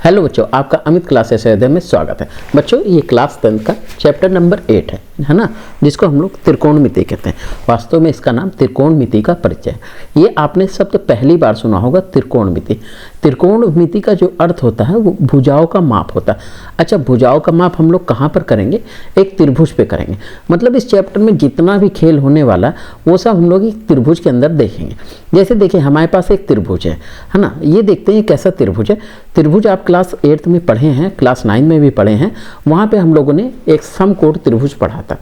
Hello बच्चों, आपका Amit classes Ayodhya में स्वागत है। बच्चों, ये क्लास 10 का चैप्टर नंबर 8 है ना, जिसको हम लोग त्रिकोणमिति कहते हैं। वास्तव में इसका नाम त्रिकोणमिति का परिचय है। ये आपने शब्द पहली बार सुना होगा, त्रिकोणमिति। त्रिकोणमिति का जो अर्थ होता है वो भुजाओं का माप होता है। अच्छा, भुजाओं का माप हम लोग कहाँ पर करेंगे? एक त्रिभुज पे करेंगे। मतलब इस चैप्टर में जितना भी खेल होने वाला वो सब हम लोग एक त्रिभुज के अंदर देखेंगे। जैसे देखिए, हमारे पास एक त्रिभुज है ना। ये देखते हैं कैसा त्रिभुज है। त्रिभुज आप क्लास 8 में पढ़े हैं, क्लास 9 में भी पढ़े हैं। वहाँ पे हम लोगों ने एक समकोण त्रिभुज पढ़ा था।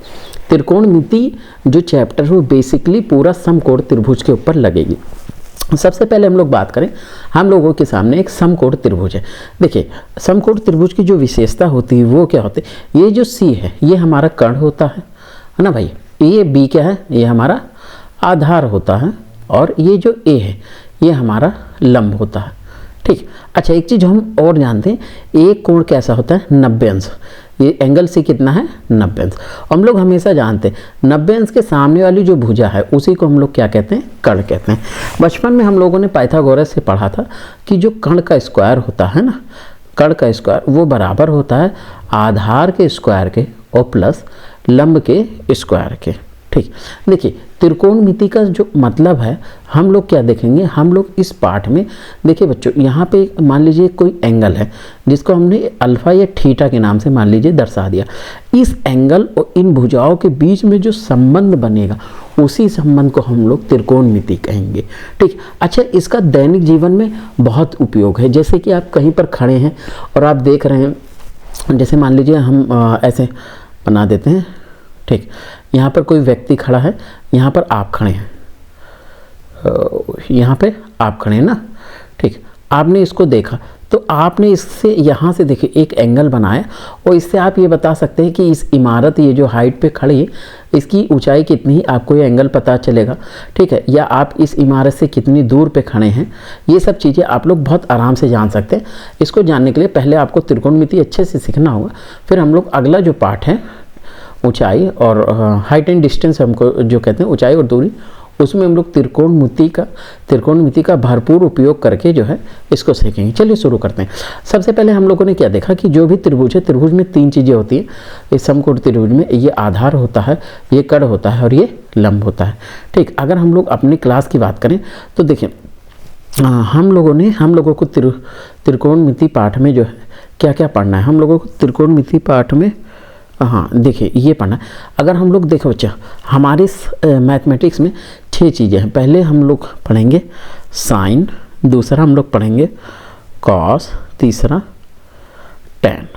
त्रिकोणमिति जो चैप्टर है वो बेसिकली पूरा समकोण त्रिभुज के ऊपर लगेगी। सबसे पहले हम लोग बात करें, हम लोगों के सामने एक समकोण त्रिभुज है। देखिए, समकोण त्रिभुज की जो विशेषता होती है वो क्या होती है? ये जो सी है ये हमारा कर्ण होता है ना भाई। ये बी क्या है? ये हमारा आधार होता है। और ये जो ए है ये हमारा लंब होता है। ठीक। अच्छा, एक चीज़ हम और जानते हैं, एक कोण कैसा होता है? 90 अंश। ये एंगल सी कितना है? 90 अंश। हम लोग हमेशा जानते हैं 90 अंश के सामने वाली जो भुजा है उसी को हम लोग क्या कहते हैं? कर्ण कहते हैं। बचपन में हम लोगों ने पाइथागोरस से पढ़ा था कि जो कर्ण का स्क्वायर होता है ना, कर्ण का स्क्वायर वो बराबर होता है आधार के स्क्वायर के और प्लस लंब के स्क्वायर के। ठीक। देखिए, त्रिकोणमिति का जो मतलब है हम लोग क्या देखेंगे, हम लोग इस पाठ में देखिए बच्चों, यहाँ पे मान लीजिए कोई एंगल है जिसको हमने अल्फा या थीटा के नाम से मान लीजिए दर्शा दिया। इस एंगल और इन भुजाओं के बीच में जो संबंध बनेगा उसी संबंध को हम लोग त्रिकोणमिति कहेंगे। ठीक। अच्छा, इसका दैनिक जीवन में बहुत उपयोग है। जैसे कि आप कहीं पर खड़े हैं और आप देख रहे हैं, जैसे मान लीजिए हम ऐसे बना देते हैं। ठीक। यहाँ पर कोई व्यक्ति खड़ा है, यहाँ पर आप खड़े हैं, यहाँ पे आप खड़े हैं ना। ठीक। आपने इसको देखा तो आपने इससे यहाँ से देखिए एक एंगल बनाया और इससे आप ये बता सकते हैं कि इस इमारत ये जो हाइट पे खड़ी है इसकी ऊंचाई कितनी, आपको ये एंगल पता चलेगा। ठीक है। या आप इस इमारत से कितनी दूर पे खड़े हैं, ये सब चीज़ें आप लोग बहुत आराम से जान सकते हैं। इसको जानने के लिए पहले आपको त्रिकोणमिति अच्छे से सीखना होगा। फिर हम लोग अगला जो पार्ट है ऊंचाई और हाइट एंड डिस्टेंस, हमको जो कहते हैं ऊंचाई और दूरी, उसमें हम लोग त्रिकोणमिति का भरपूर उपयोग करके जो है इसको सीखेंगे। चलिए शुरू करते हैं। सबसे पहले हम लोगों ने क्या देखा कि जो भी त्रिभुज है, त्रिभुज में 3 चीज़ें होती हैं। इस समकोण त्रिभुज में ये आधार होता है, ये कर्ण होता है और ये लंब होता है। ठीक। अगर हम लोग अपनी क्लास की बात करें तो देखिए, हम लोगों को त्रिकोणमिति पाठ में जो है क्या क्या पढ़ना है। हम लोगों को त्रिकोणमिति पाठ में देखिए ये पढ़ना। अगर हम लोग देखो बच्चा, हमारे मैथमेटिक्स में 6 चीज़ें हैं। पहले हम लोग पढ़ेंगे साइन, दूसरा हम लोग पढ़ेंगे कॉस, तीसरा टैन।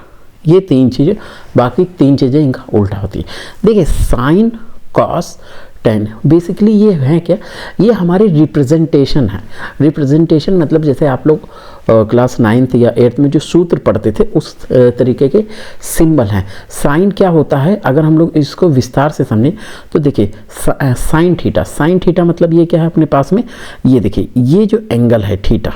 ये 3 चीज़ें, बाकी 3 चीज़ें इनका उल्टा होती है। देखिए, साइन, कॉस, टैन बेसिकली ये है क्या? ये हमारी रिप्रेजेंटेशन है। रिप्रेजेंटेशन मतलब जैसे आप लोग क्लास 9th या 8th में जो सूत्र पढ़ते थे उस तरीके के सिंबल हैं। साइन क्या होता है, अगर हम लोग इसको विस्तार से समझें तो देखिए साइन थीटा। साइन थीटा मतलब ये क्या है अपने पास में? ये देखिए, ये जो एंगल है थीटा,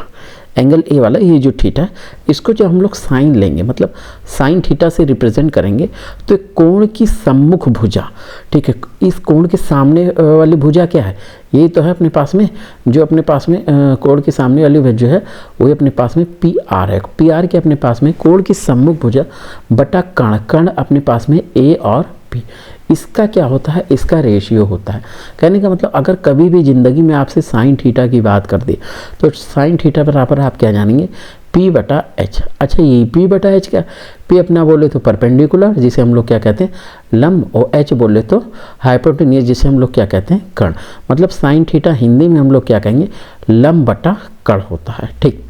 एंगल ए वाला, ये जो थीटा है, इसको जो हम लोग साइन लेंगे, मतलब साइन थीटा से रिप्रेजेंट करेंगे तो कोण की सम्मुख भुजा। ठीक है। इस कोण के सामने वाली भुजा क्या है? ये तो है अपने पास में, जो अपने पास में कोण के सामने वाली भुजा है वही अपने पास में पी आर है। पी आर के अपने पास में कोण की सम्मुख भुजा बटा कर्ण, कर्ण अपने पास में ए और पी। इसका क्या होता है? इसका रेशियो होता है। कहने का मतलब अगर कभी भी ज़िंदगी में आपसे साइन थीटा की बात कर दी तो साइन थीटा बराबर आप क्या जानेंगे? P बटा एच। अच्छा, ये P बटा एच क्या? P अपना बोले तो परपेंडिकुलर, जिसे हम लोग क्या कहते हैं? लंब, और H बोले तो हाइपोटेन्यूज, जिसे हम लोग क्या कहते हैं? कर्ण। मतलब साइन थीटा हिंदी में हम लोग क्या कहेंगे? लंब बटा कर्ण होता है। ठीक।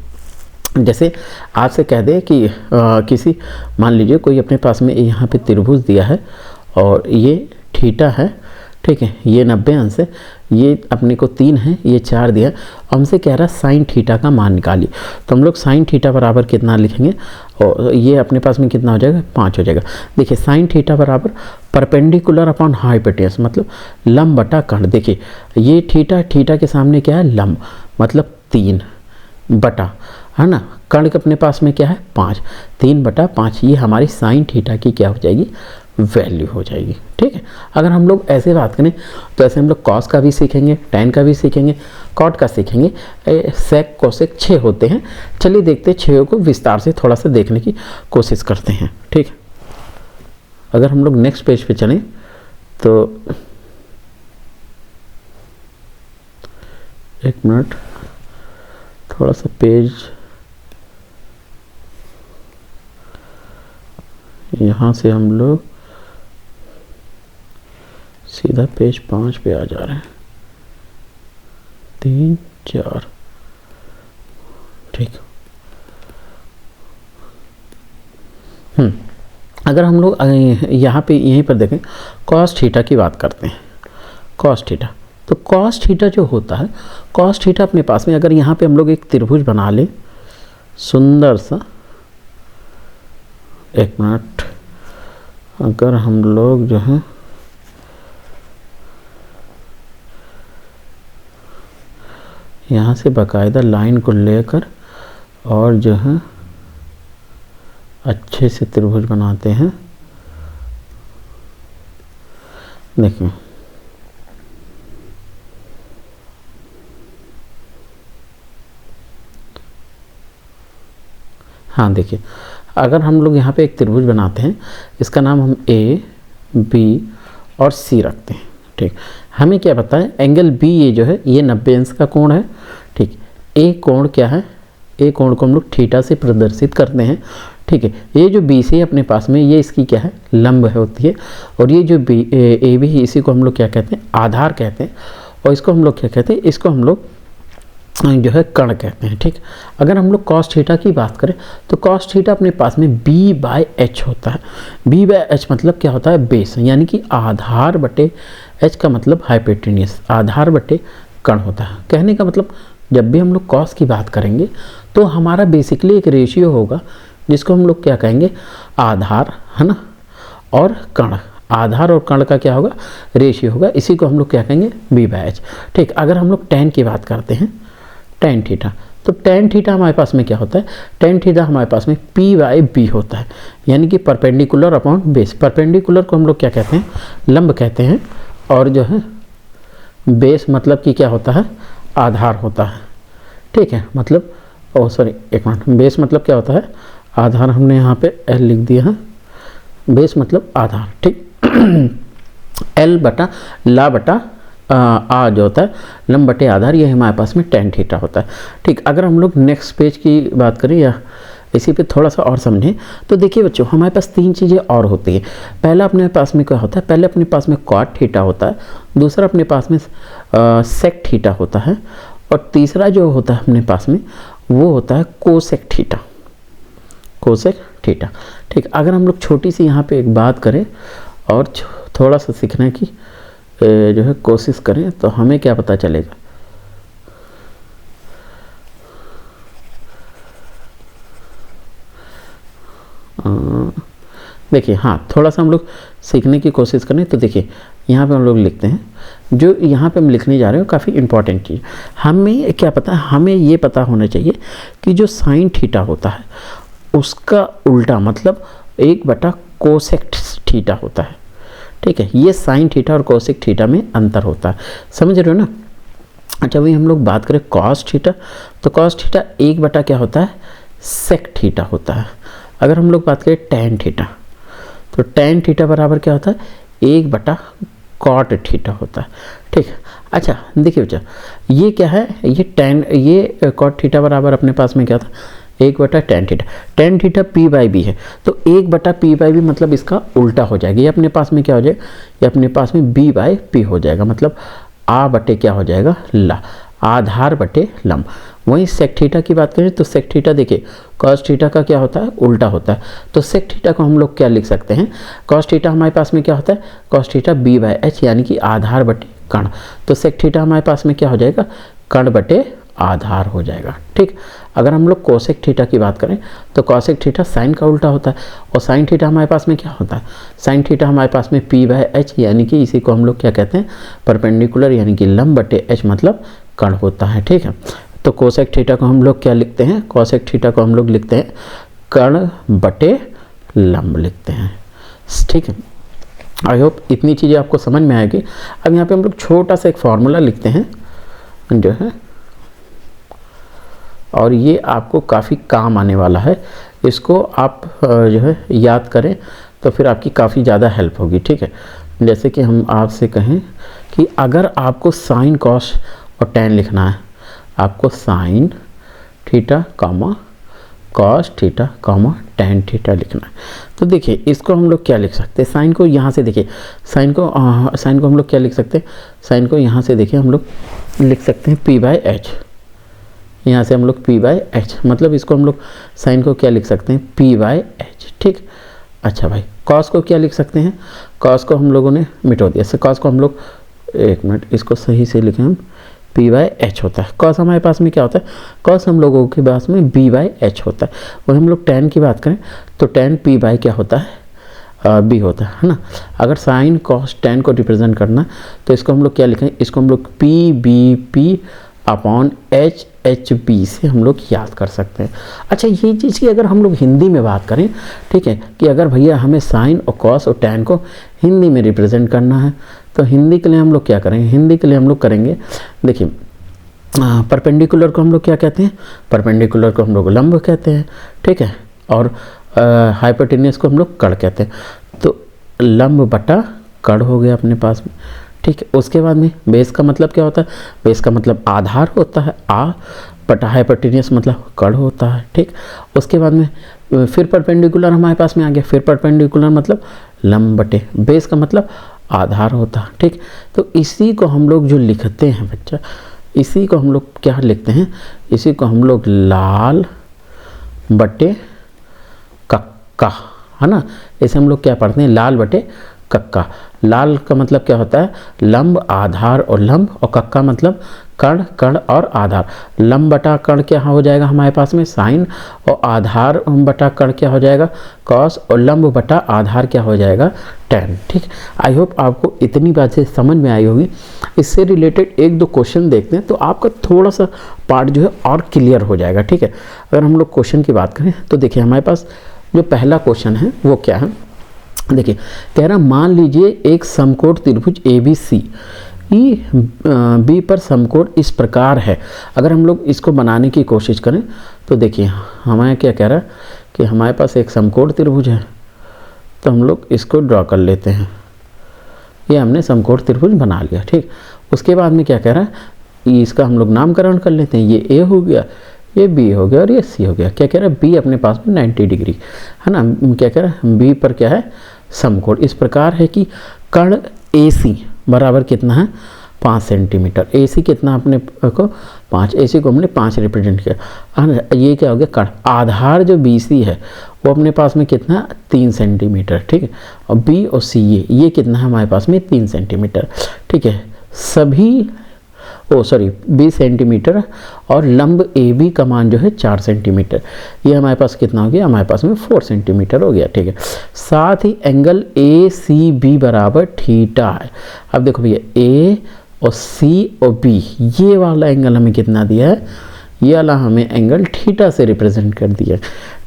जैसे आपसे कह दे कि किसी, मान लीजिए कोई अपने पास में यहाँ पे त्रिभुज दिया है और ये थीटा है। ठीक है। ये 90 अंश है, ये अपने को 3 है, ये 4 दिया। हमसे कह रहा है साइन थीटा का मान निकालिए। तो हम लोग साइन थीटा बराबर कितना लिखेंगे? और ये अपने पास में कितना हो जाएगा? 5 हो जाएगा। देखिए, साइन थीटा बराबर परपेंडिकुलर अपॉन हाइपोटेन्यूज, मतलब लंब बटा कर्ण। देखिए, ये थीटा के सामने क्या है? लंब, मतलब 3 बटा, है ना, कर्ण के अपने पास में क्या है? 5, 3 बटा 5। ये हमारी साइन थीटा की क्या हो जाएगी? वैल्यू हो जाएगी। ठीक। ठीक है। अगर हम लोग ऐसे बात करें तो ऐसे हम लोग कॉस का भी सीखेंगे, टैन का भी सीखेंगे, कॉट का सीखेंगे। सेक कोसेक 6 होते हैं। चलिए देखते हैं 6 को विस्तार से थोड़ा सा देखने की कोशिश करते हैं। ठीक है, अगर हम लोग नेक्स्ट पेज पे चलें तो एक मिनट, थोड़ा सा पेज यहाँ से हम लोग सीधा पेज 5 पे आ जा रहे हैं, 3 4। ठीक। अगर हम लोग यहाँ पे यहीं पर देखें कॉस थीटा की बात करते हैं, कॉस थीटा। तो कॉस थीटा जो होता है, कॉस थीटा अपने पास में, अगर यहाँ पे हम लोग एक त्रिभुज बना लें सुंदर सा, एक मिनट, अगर हम लोग जो है यहाँ से बाकायदा लाइन को लेकर और जो है अच्छे से त्रिभुज बनाते हैं। देखिए हाँ, देखिए अगर हम लोग यहाँ पे एक त्रिभुज बनाते हैं, इसका नाम हम ए बी और सी रखते हैं। ठीक, हमें क्या पता है एंगल बी ये जो है ये 90 अंश का कोण है। ठीक, ए कोण क्या है, ए कोण को हम लोग थीटा से प्रदर्शित करते हैं। ठीक है, ये जो बी सी अपने पास में ये इसकी क्या है लंब है होती है, और ये जो बी ए बी इसी को हम लोग क्या कहते हैं आधार कहते हैं, और इसको हम लोग क्या कहते हैं, इसको हम लोग जो है कर्ण कहते हैं। ठीक, अगर हम लोग कॉस थीटा की बात करें तो कॉस थीटा अपने पास में b बाय एच होता है। b बाय एच मतलब क्या होता है बेस, यानी कि आधार बटे h का मतलब हाइपोटेन्यूस, आधार बटे कर्ण होता है। कहने का मतलब जब भी हम लोग कॉस की बात करेंगे तो हमारा बेसिकली एक रेशियो होगा जिसको हम लोग क्या कहेंगे आधार, है ना, और कर्ण। आधार और कर्ण का क्या होगा रेशियो होगा, इसी को हम लोग क्या कहेंगे b बाय एच। ठीक, अगर हम लोग टैन की बात करते हैं, टैन थीटा, तो टैन थीटा हमारे पास में क्या होता है, टैन थीटा हमारे पास में p बाय b होता है, यानी कि परपेंडिकुलर अपॉन बेस। परपेंडिकुलर को हम लोग क्या कहते हैं लंब कहते हैं, और जो है बेस मतलब कि क्या होता है आधार होता है। ठीक है, मतलब ओ सॉरी एक मिनट, बेस मतलब क्या होता है आधार, हमने यहाँ पे l लिख दिया है, बेस मतलब आधार। ठीक, l बटा ला बटा आ जो होता है लंब बटे आधार, ये हमारे पास में टैन थीटा होता है। ठीक, अगर हम लोग नेक्स्ट पेज की बात करें या इसी पे थोड़ा सा और समझें तो देखिए बच्चों हमारे पास 3 चीज़ें और होती है। पहला अपने पास में क्या होता है, पहले अपने पास में कॉट थीटा होता है, दूसरा अपने पास में सेक थीटा होता है, और तीसरा जो होता है अपने पास में वो होता है कोसेक थीटा, कोसेक थीटा। ठीक, अगर हम लोग छोटी सी यहाँ पे एक बात करें और थोड़ा सा सीखने की जो है कोशिश करें तो हमें क्या पता चलेगा, देखिए हाँ थोड़ा सा हम लोग सीखने की कोशिश करें तो देखिए यहाँ पे हम लोग लिखते हैं, जो यहाँ पे हम लिखने जा रहे हैं काफ़ी इंपॉर्टेंट चीज़। हमें क्या पता है, हमें ये पता होना चाहिए कि जो साइन थीटा होता है उसका उल्टा मतलब 1 कोसेक थीटा होता है। ठीक है, ये साइन थीटा और कोसेक थीटा में अंतर होता है, समझ रहे हो ना। अच्छा वही हम लोग बात करें कॉस थीटा, तो कॉस थीटा 1 क्या होता है सेक थीटा होता है। अगर हम लोग बात करें टैन थीटा, तो टैन थीटा बराबर क्या होता है 1 कॉट थीटा होता है। ठीक है, अच्छा देखिए बच्चा ये क्या है, ये टैन, ये कॉट थीटा बराबर अपने पास में क्या था 1 tan theta. Tan theta p by B है, तो 1 p बाई बी मतलब इसका उल्टा हो जाएगा, ये अपने पास में क्या हो जाएगा, ये अपने पास में b बाई p हो जाएगा, मतलब आ बटे क्या हो जाएगा ला, आधार बटे लंब। वहीं सेक थीटा की बात करें तो सेक थीटा देखिए कॉस थीटा का क्या होता है उल्टा होता है, तो सेक थीटा को हम लोग क्या लिख सकते हैं, कॉस थीटा हमारे पास में क्या होता है cos theta b by H, यानी कि आधार बटे कर्ण, तो सेक थीटा हमारे पास में क्या हो जाएगा कर्ण बटे आधार हो जाएगा। ठीक, अगर हम लोग कोसेक थीटा की बात करें तो कोसेक थीटा साइन का उल्टा होता है, और साइन थीटा हमारे पास में क्या होता है, साइन थीटा हमारे पास में p बाई एच, यानी कि इसी को हम लोग क्या कहते हैं परपेंडिकुलर, यानी कि लंब बटे h मतलब कर्ण होता है। ठीक है, तो कोसेक थीटा को हम लोग क्या लिखते हैं, कोसेक थीटा को हम लोग लिखते हैं कर्ण बटे लंब लिखते हैं। ठीक है, आई होप इतनी चीज़ें आपको समझ में आएगी। अब यहाँ पे हम लोग छोटा सा एक फार्मूला लिखते हैं जो है, और ये आपको काफ़ी काम आने वाला है। इसको आप जो है याद करें तो फिर आपकी काफ़ी ज़्यादा हेल्प होगी, ठीक है। जैसे कि हम आपसे कहें कि अगर आपको साइन कॉस और टैन लिखना है, आपको साइन थीटा कामा कॉस थीटा कामा टैन थीटा लिखना है, तो देखिए इसको हम लोग क्या लिख सकते हैं। साइन को यहाँ से देखिए, साइन को हम लोग क्या लिख सकते हैं, साइन को यहाँ से देखिए हम लोग लिख सकते हैं पी बाई एच। यहाँ से हम लोग पी बाई एच, मतलब इसको हम लोग साइन को क्या लिख सकते हैं, पी बाई एच, ठीक। अच्छा भाई, कॉस को क्या लिख सकते हैं, कॉस को हम लोगों ने मिटो दिया। से कॉस को हम लोग, एक मिनट इसको सही से लिखें हम, पी बाई एच होता है। कॉस हमारे पास में क्या होता है, कॉस हम लोगों के पास में बी बाई एच होता है। वही हम लोग टैन की बात करें तो टैन पी बाई क्या होता है, बी होता है ना। अगर साइन कॉस टैन को रिप्रेजेंट करना तो इसको हम लोग क्या लिखें, इसको हम लोग P B P upon H H B से हम लोग याद कर सकते हैं। अच्छा, ये चीज़ की अगर हम लोग हिंदी में बात करें, ठीक है, कि अगर भैया हमें साइन और कॉस और टैन को हिंदी में रिप्रेजेंट करना है तो हिंदी के लिए हम लोग क्या करेंगे, हिंदी के लिए हम लोग करेंगे, देखिए परपेंडिकुलर को हम लोग क्या कहते हैं, परपेंडिकुलर को हम लोग लंब कहते हैं, ठीक है, और हाइपोटेन्यूस को हम लोग कड़ कहते हैं। तो लंब बटा कड़ हो गया अपने पास में, ठीक है। उसके बाद में बेस का मतलब क्या होता है, बेस का मतलब आधार होता है, आ बटा हाइपोटेन्यूस मतलब कड़ होता है, ठीक। उसके बाद में फिर परपेंडिकुलर हमारे पास में आ गया, फिर परपेंडिकुलर मतलब लंब बटे बेस का मतलब आधार होता है, ठीक। तो इसी को हम लोग जो लिखते हैं बच्चा, इसी को हम लोग क्या लिखते हैं, इसी को हम लोग लाल बटे कक्का, है ना। इसे हम लोग क्या पढ़ते हैं, लाल बटे कक्का। लाल का मतलब क्या होता है, लंब आधार और लंब, और कक्का मतलब कण कण और आधार। लंब बटा कण क्या हो जाएगा हमारे पास में साइन, और आधार बटा कण क्या हो जाएगा कॉस, और लंब बटा आधार क्या हो जाएगा टैन, ठीक। आई होप आपको इतनी बातें समझ में आई होगी। इससे रिलेटेड एक दो क्वेश्चन देखते हैं तो आपका थोड़ा सा पार्ट जो है और क्लियर हो जाएगा, ठीक है। अगर हम लोग क्वेश्चन की बात करें तो देखिए हमारे पास जो पहला क्वेश्चन है वो क्या है, देखिए कह रहा मान लीजिए एक समकोण त्रिभुज A B C E B पर समकोण इस प्रकार है। अगर हम लोग इसको बनाने की कोशिश करें तो देखिए हमें क्या कह रहा है कि हमारे पास एक समकोण त्रिभुज है, तो हम लोग इसको ड्रॉ कर लेते हैं। ये हमने समकोण त्रिभुज बना लिया, ठीक। उसके बाद में क्या कह रहा है, इसका हम लोग नामकरण कर लेते हैं। ये ए हो गया, ये बी हो गया और ये सी हो गया। क्या कह रहा है, बी अपने पास में 90 डिग्री है ना। क्या कह रहा है, बी पर क्या है समकोण इस प्रकार है कि कर्ण ए सी बराबर कितना है 5 सेंटीमीटर। ए सी कितना अपने को 5, ए सी को हमने 5 रिप्रेजेंट किया। ये क्या हो गया कर्ण, आधार जो बी सी है वो अपने पास में कितना 3 सेंटीमीटर, ठीक है। और बी और सी ये कितना है हमारे पास में 3 सेंटीमीटर, ठीक है। सभी 20 सेंटीमीटर, और लंब ए बी का मान जो है 4 सेंटीमीटर। ये हमारे पास कितना हो गया, हमारे पास में 4 सेंटीमीटर हो गया, ठीक है। साथ ही एंगल ए सी बी बराबर थीटा है। अब देखो भैया ए और सी और बी ये वाला एंगल हमें कितना दिया है, ये वाला हमें एंगल थीटा से रिप्रेजेंट कर दिया,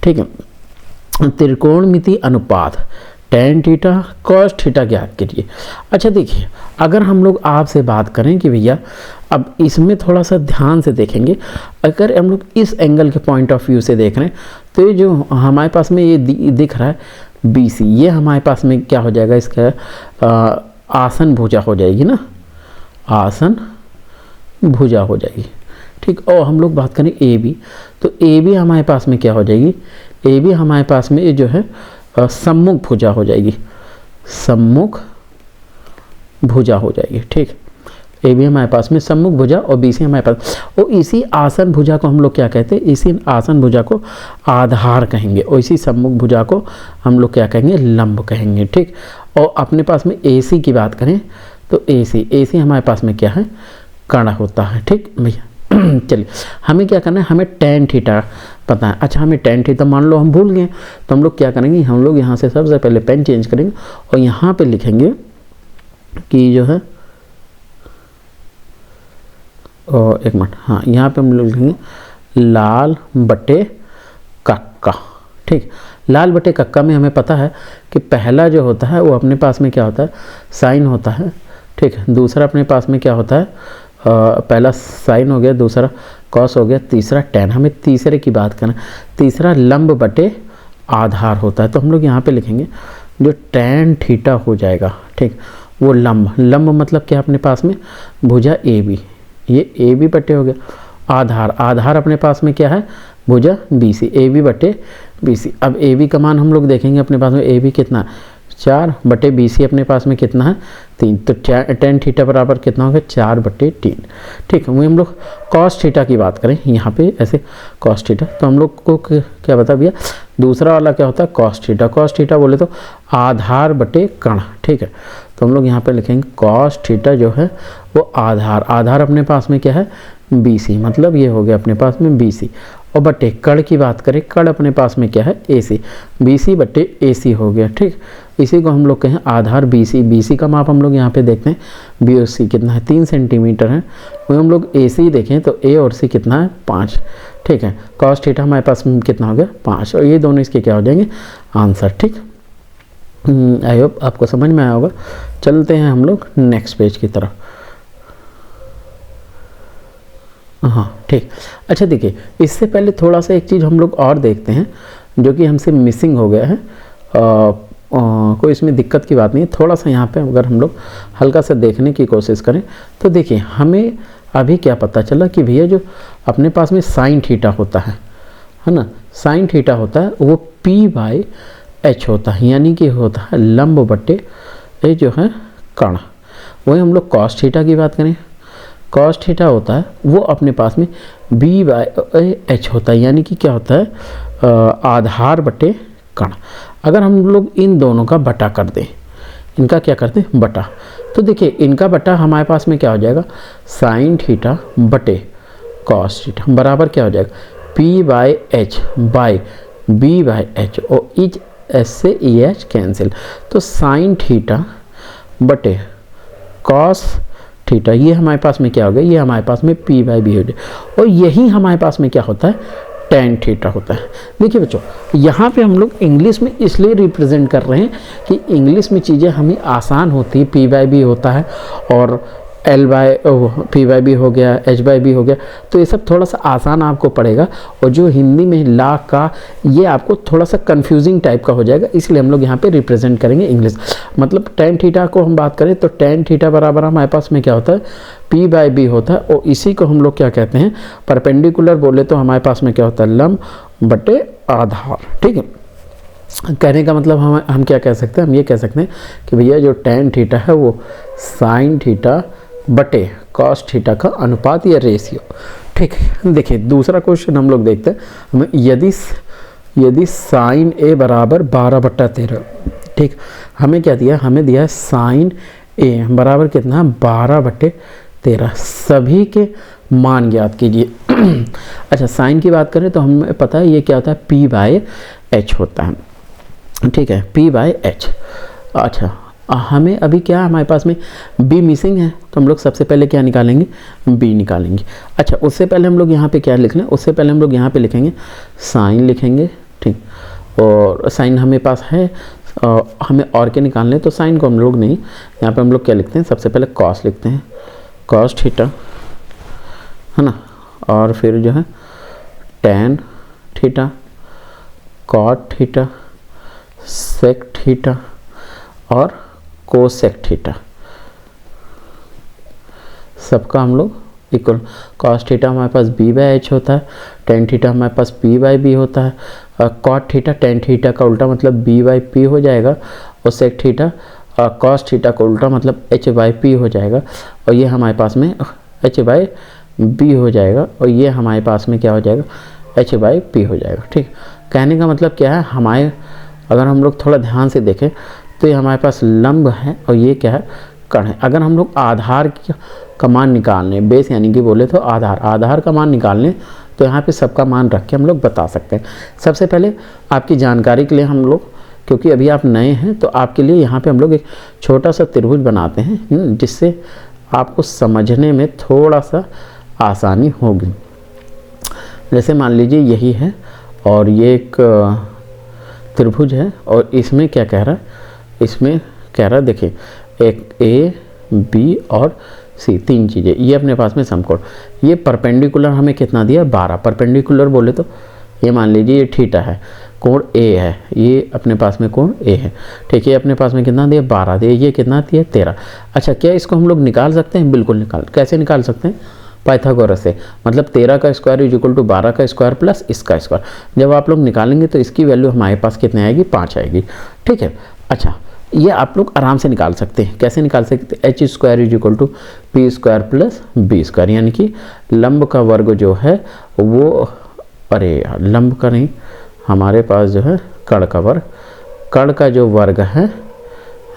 ठीक है। त्रिकोणमिति अनुपात टैन थीटा कॉस थीटा ज्ञात कीजिए। अच्छा देखिए, अगर हम लोग आपसे बात करें कि भैया अब इसमें थोड़ा सा ध्यान से देखेंगे, अगर हम लोग इस एंगल के पॉइंट ऑफ व्यू से देख रहे हैं तो ये जो हमारे पास में ये दिख रहा है बी सी, ये हमारे पास में क्या हो जाएगा, इसका आसन भुजा हो जाएगी ना, आसन भुजा हो जाएगी, ठीक। और हम लोग बात करें ए बी, तो ए बी हमारे पास में क्या हो जाएगी, ए बी हमारे पास में ये जो है सम्मुख भुजा हो जाएगी, सम्मुख भुजा हो जाएगी, ठीक। ए बी हमारे पास में सम्मुख भुजा और बी सी हमारे पास, और इसी आसन भुजा को हम लोग क्या कहते हैं, इसी आसन भुजा को आधार कहेंगे, और इसी सम्मुख भुजा को हम लोग क्या कहेंगे, लंब कहेंगे, ठीक। और अपने पास में ए सी की बात करें तो ए सी हमारे पास में क्या है, कण होता है, ठीक भैया। चलिए हमें क्या करना है, हमें टैन थीटा पता है। अच्छा हमें टैन थीटा मान लो हम भूल गए, तो हम लोग क्या करेंगे, हम लोग यहाँ से सबसे पहले पेन चेंज करेंगे और यहाँ पे लिखेंगे कि जो है, और एक मिनट, हाँ यहाँ पे हम लोग लिखेंगे लाल बटे कक्का, ठीक। लाल बटे कक्का में हमें पता है कि पहला जो होता है वो अपने पास में क्या होता है, साइन होता है। ठीक। दूसरा अपने पास में क्या होता है, पहला साइन हो गया, दूसरा कॉस हो गया, तीसरा टैन। हमें तीसरे की बात करना, तीसरा लंब बटे आधार होता है। तो हम लोग यहाँ पे लिखेंगे जो टैन थीटा हो जाएगा, ठीक, वो लंब मतलब क्या अपने पास में, भुजा ए बी, ये ए बी बटे हो गया। आधार अपने पास में क्या है, भुजा बी सी, ए बी बटे बी सी। अब ए बी का मान हम लोग देखेंगे अपने पास में, ए बी कितना है 4 बटे बी सी अपने पास में कितना है 3, तो टैन थीटा बराबर कितना होगा 4 बटे 3। ठीक है, वही हम लोग कॉस थीटा की बात करें यहाँ पे ऐसे कॉस थीटा, तो हम लोग को क्या बता भैया, दूसरा वाला क्या होता है कॉस थीटा। कॉस थीटा बोले तो आधार बटे कण। ठीक है, तो हम लोग यहाँ पे लिखेंगे कॉस थीटा जो है वो आधार अपने पास में क्या है बी सी, मतलब ये हो गया अपने पास में बी सी। और बटे कण की बात करें, कण अपने पास में क्या है ए सी, बी सी बटे ए सी हो गया। ठीक, इसी को हम लोग कहें आधार बी सी। बी सी का माप हम लोग यहाँ पे देखते हैं, बी और सी कितना है 3 सेंटीमीटर है। वही हम लोग ए सी देखें तो ए और सी कितना है 5। ठीक है, कॉस थीटा हमारे पास में कितना हो गया 5, और ये दोनों इसके क्या हो जाएंगे आंसर। ठीक, आई होप आपको समझ में आया होगा। चलते हैं हम लोग नेक्स्ट पेज की तरफ। हाँ ठीक, अच्छा देखिए, इससे पहले थोड़ा सा एक चीज़ हम लोग और देखते हैं जो कि हमसे मिसिंग हो गया है। कोई इसमें दिक्कत की बात नहीं है, थोड़ा सा यहाँ पे अगर हम लोग हल्का सा देखने की कोशिश करें तो देखिए हमें अभी क्या पता चला कि भैया जो अपने पास में साइन थीटा होता है ना, साइन थीटा होता है वो p/h होता है, यानी कि होता है लंब बटे ये जो है कण। वही हम लोग कॉस थीटा की बात करें, कॉस थीटा होता है वो अपने पास में b/h होता है, यानी कि क्या होता है आधार बटे कण। अगर हम लोग इन दोनों का बटा कर दें, इनका क्या करते हैं बटा, तो देखिए इनका बटा हमारे पास में क्या हो जाएगा साइन थीटा बटे कॉस थीटा बराबर क्या हो जाएगा p/h बाई b/h, और इच एस से ई एच कैंसिल, तो साइन थीटा बटे कॉस थीटा ये हमारे पास में क्या हो गया, ये हमारे पास में p/b हो जाए, और यही हमारे पास में क्या होता है टैन थीटा होता है। देखिए बच्चों, यहाँ पे हम लोग इंग्लिश में इसलिए रिप्रेजेंट कर रहे हैं कि इंग्लिश में चीज़ें हमें आसान होती है, p/b होता है और p/b हो गया, h/b हो गया, तो ये सब थोड़ा सा आसान आपको पड़ेगा, और जो हिंदी में ला का ये आपको थोड़ा सा कंफ्यूजिंग टाइप का हो जाएगा, इसलिए हम लोग यहाँ पे रिप्रेजेंट करेंगे इंग्लिश। मतलब टैन थीटा को हम बात करें तो टैन थीटा बराबर हमारे पास में क्या होता है p/b होता है, और इसी को हम लोग क्या कहते हैं परपेंडिकुलर बोले तो हमारे पास में क्या होता है लंब बटे आधार। ठीक है, कहने का मतलब हम क्या कह सकते हैं, हम ये कह सकते हैं कि भैया जो टैन थीटा है वो साइन थीटा बटे कॉस थीटा का अनुपात या रेशियो। ठीक है, देखिए दूसरा क्वेश्चन हम लोग देखते हैं, हमें यदि साइन ए बराबर 12/13, ठीक, हमें क्या दिया, हमें दिया है साइन ए बराबर कितना 12/13, सभी के मान ज्ञात कीजिए। अच्छा, साइन की बात करें तो हमें पता है ये क्या होता है p/h होता है। ठीक है, p/h। अच्छा, हमें अभी क्या हमारे पास में b मिसिंग है, तो हम लोग सबसे पहले क्या निकालेंगे b निकालेंगे। अच्छा, उससे पहले हम लोग यहाँ पे क्या लिख लें, उससे पहले हम लोग यहाँ पे लिखेंगे साइन लिखेंगे। ठीक, और साइन हमें पास है, हमें और के निकालने, तो साइन को हम लोग नहीं, यहाँ पे हम लोग क्या लिखते हैं सबसे पहले कॉस लिखते हैं, कॉस थीटा है ना, और फिर जो है tan theta, cot theta, sec theta और कोसेक थीटा, सबका हम लोग इक्वल। कॉस थीटा हमारे पास b/h होता है, टैन थीटा हमारे पास p/b होता है, कॉट थीटा टैन थीटा का उल्टा मतलब b/p हो जाएगा, और सेक थीटा कॉस थीटा का उल्टा मतलब h/p हो जाएगा, और ये हमारे पास में h/b हो जाएगा, और ये हमारे पास में क्या हो जाएगा h/p हो जाएगा। ठीक, कहने का मतलब क्या है, हमारे अगर हम लोग थोड़ा ध्यान से देखें तो ये हमारे पास लंब है और ये क्या है कण है। अगर हम लोग आधार का मान निकालने, बेस यानी कि बोले तो आधार का मान निकालने, तो यहाँ पे सबका मान रख के हम लोग बता सकते हैं। सबसे पहले आपकी जानकारी के लिए हम लोग, क्योंकि अभी आप नए हैं तो आपके लिए यहाँ पे हम लोग एक छोटा सा त्रिभुज बनाते हैं जिससे आपको समझने में थोड़ा सा आसानी होगी। जैसे मान लीजिए यही है और ये एक त्रिभुज है और इसमें क्या कह रहा है, इसमें कह रहा है देखिए एक ए बी और सी, तीन चीज़ें, ये अपने पास में समकोण। ये परपेंडिकुलर हमें कितना दिया, 12। परपेंडिकुलर बोले तो ये मान लीजिए ये थीटा है, कोण ए है, ये अपने पास में कोण ए है, ठीक है। ये अपने पास में कितना दिया, 12 दिया, ये कितना दिया, 13। अच्छा, क्या इसको हम लोग निकाल सकते हैं? बिल्कुल निकाल। कैसे निकाल सकते हैं? पाइथागोरस से, मतलब 13 का स्क्वायर इज इक्वल टू 12 का स्क्वायर प्लस इसका स्क्वायर। जब आप लोग निकालेंगे तो इसकी वैल्यू हमारे पास कितने आएगी, 5 आएगी, ठीक है। अच्छा, ये आप लोग आराम से निकाल सकते हैं। कैसे निकाल सकते हैं? H square is equal to P square plus B square, यानी कि लंब का वर्ग जो है वो, अरे यार लंब का नहीं, हमारे पास जो है कर्ण का वर्ग, कर्ण का जो वर्ग है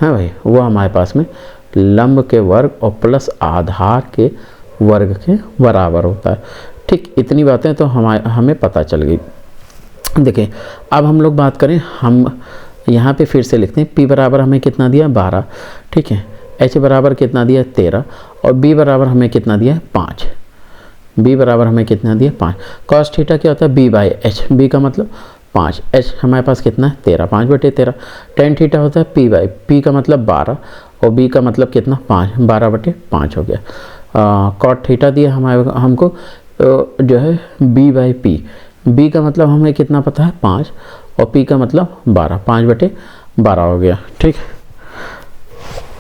भाई, वो हमारे पास में लंब के वर्ग और प्लस आधार के वर्ग के बराबर होता है। ठीक, इतनी बातें तो हमें पता चल गई। देखिए अब हम लोग बात करें, हम यहाँ पे फिर से लिखते हैं, P बराबर हमें कितना दिया, 12, ठीक है। H बराबर कितना दिया, 13, और B बराबर हमें कितना दिया, 5। B बराबर हमें कितना दिया, 5। कॉस थीटा क्या होता है, B बाई H, B का मतलब 5, H हमारे पास कितना है, 13, 5/13। टेन थीटा होता है P बाई, P का मतलब 12 और B का मतलब कितना, 5, 12/5 हो गया। कॉट थीटा दिया हमको जो है B बाई P, B का मतलब हमें कितना पता है, 5, और P का मतलब 12, 5/12 हो गया, ठीक।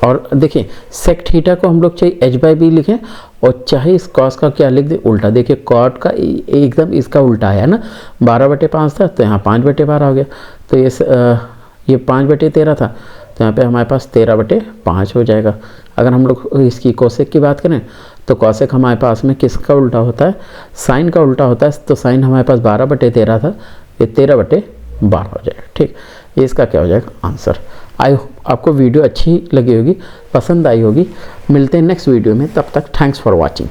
और देखिए सेक थीटा को हम लोग चाहे H बाई बी लिखें और चाहे इस कॉस का क्या लिख दे, उल्टा। देखिए कॉट का एकदम इसका उल्टा है ना, 12/5 था तो यहाँ 5/12 हो गया। तो ये 5/13 था तो यहाँ पे हमारे पास 13/5 हो जाएगा। अगर हम लोग इसकी कोसेक की बात करें तो कोसेक हमारे पास में किसका उल्टा होता है, साइन का उल्टा होता है। तो साइन हमारे पास 12/13 था, ये 13/12 हो जाएगा, ठीक। इसका क्या हो जाएगा, आंसर। आई होप आपको वीडियो अच्छी लगी होगी, पसंद आई होगी। मिलते हैं नेक्स्ट वीडियो में, तब तक थैंक्स फॉर वॉचिंग।